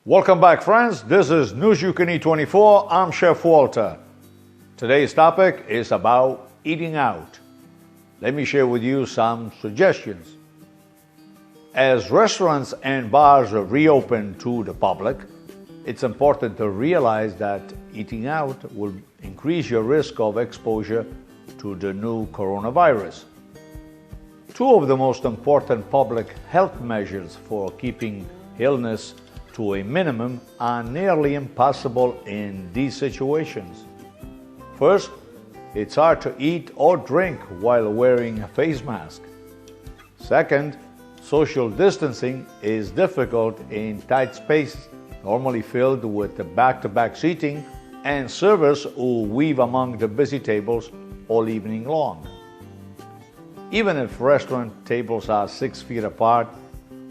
Welcome back, friends. This is News You Can Eat 24. I'm Chef Walter. Today's topic is about eating out. Let me share with you some suggestions. As restaurants and bars reopen to the public, it's important to realize that eating out will increase your risk of exposure to the new coronavirus. Two of the most important public health measures for keeping illness to a minimum are nearly impossible in these situations. First, it's hard to eat or drink while wearing a face mask. Second, social distancing is difficult in tight spaces, normally filled with back-to-back seating and servers who weave among the busy tables all evening long. Even if restaurant tables are 6 feet apart,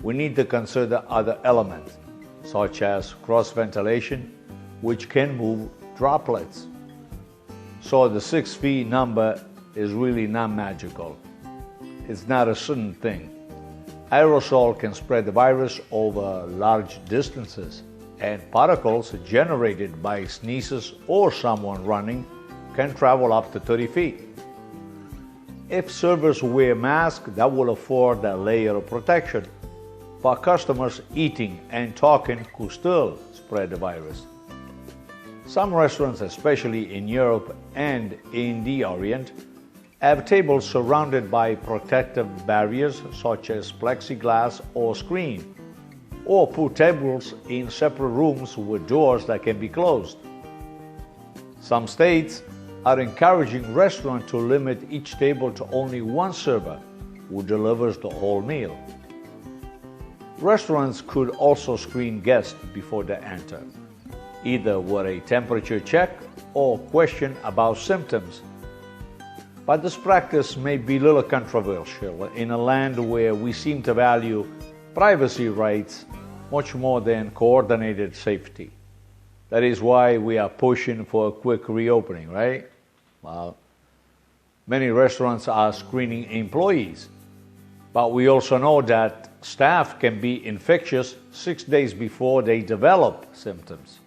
we need to consider other elements, such as cross-ventilation, which can move droplets. So the 6 feet number is really not magical. It's not a certain thing. Aerosol can spread the virus over large distances, and particles generated by sneezes or someone running can travel up to 30 feet. If servers wear masks, that will afford a layer of protection, but customers eating and talking could still spread the virus. Some restaurants, especially in Europe and in the Orient, have tables surrounded by protective barriers such as plexiglass or screen, or put tables in separate rooms with doors that can be closed. Some states are encouraging restaurants to limit each table to only one server who delivers the whole meal. Restaurants could also screen guests before they enter, either with a temperature check or question about symptoms. But this practice may be a little controversial in a land where we seem to value privacy rights much more than coordinated safety. That is why we are pushing for a quick reopening, right? Well, many restaurants are screening employees, but we also know that staff can be infectious 6 days before they develop symptoms.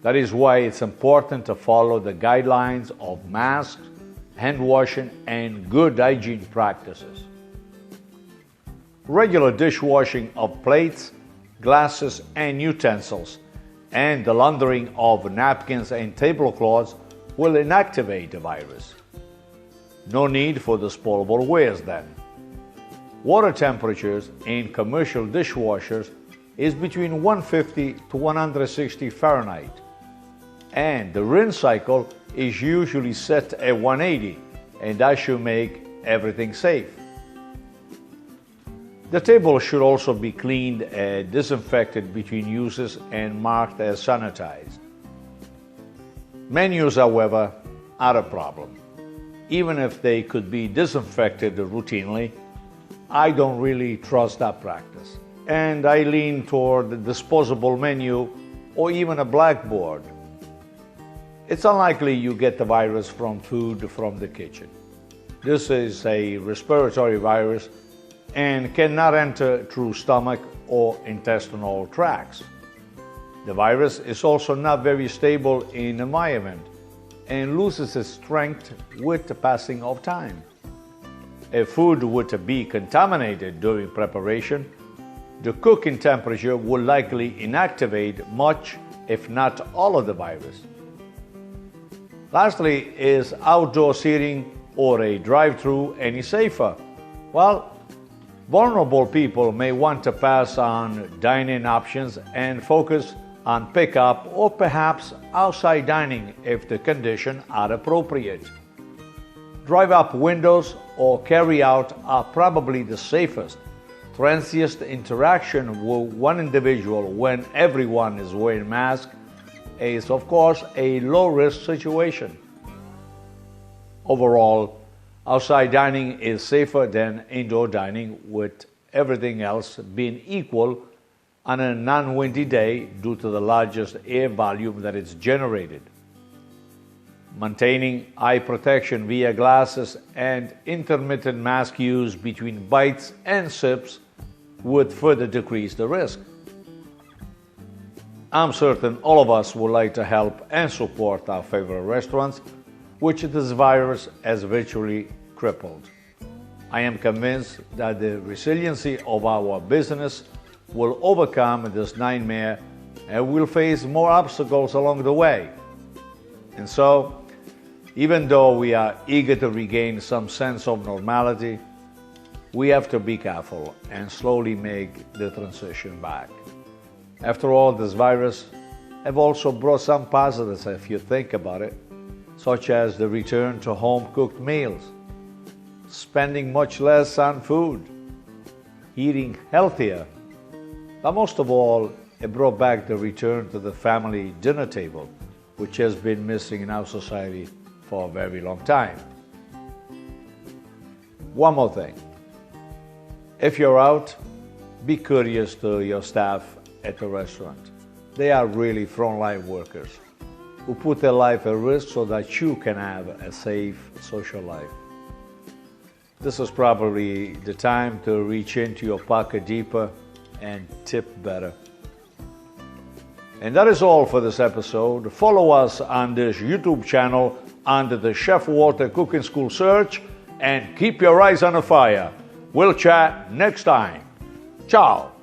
That is why it's important to follow the guidelines of masks, hand washing, and good hygiene practices. Regular dishwashing of plates, glasses, and utensils, and the laundering of napkins and tablecloths will inactivate the virus. No need for disposable wares then. Water temperatures in commercial dishwashers is between 150 to 160 Fahrenheit, and the rinse cycle is usually set at 180, and that should make everything safe. The table should also be cleaned and disinfected between uses and marked as sanitized. Menus, however, are a problem. Even if they could be disinfected routinely, I don't really trust that practice, and I lean toward the disposable menu or even a blackboard. It's unlikely you get the virus from food from the kitchen. This is a respiratory virus and cannot enter through stomach or intestinal tracts. The virus is also not very stable in the environment and loses its strength with the passing of time. If food were to be contaminated during preparation, the cooking temperature will likely inactivate much, if not all, of the virus. Lastly, is outdoor seating or a drive-through any safer? Well, vulnerable people may want to pass on dine-in options and focus on pickup or perhaps outside dining if the conditions are appropriate. Drive-up windows or carry-out are probably the safest. Transient interaction with one individual when everyone is wearing masks is, of course, a low-risk situation. Overall, outside dining is safer than indoor dining, with everything else being equal on a non-windy day due to the largest air volume that is generated. Maintaining eye protection via glasses and intermittent mask use between bites and sips would further decrease the risk. I'm certain all of us would like to help and support our favorite restaurants, which this virus has virtually crippled. I am convinced that the resiliency of our business will overcome this nightmare and we'll face more obstacles along the way. And so, even though we are eager to regain some sense of normality, we have to be careful and slowly make the transition back. After all, this virus has also brought some positives if you think about it, such as the return to home-cooked meals, spending much less on food, eating healthier, but most of all, it brought back the return to the family dinner table, which has been missing in our society for a very long time. One more thing. If you're out, be courteous to your staff at the restaurant. They are really frontline workers who put their life at risk so that you can have a safe social life. This is probably the time to reach into your pocket deeper and tip better. And that is all for this episode. Follow us on this YouTube channel under the Chef Walter Cooking School search and keep your eyes on the fire. We'll chat next time. Ciao.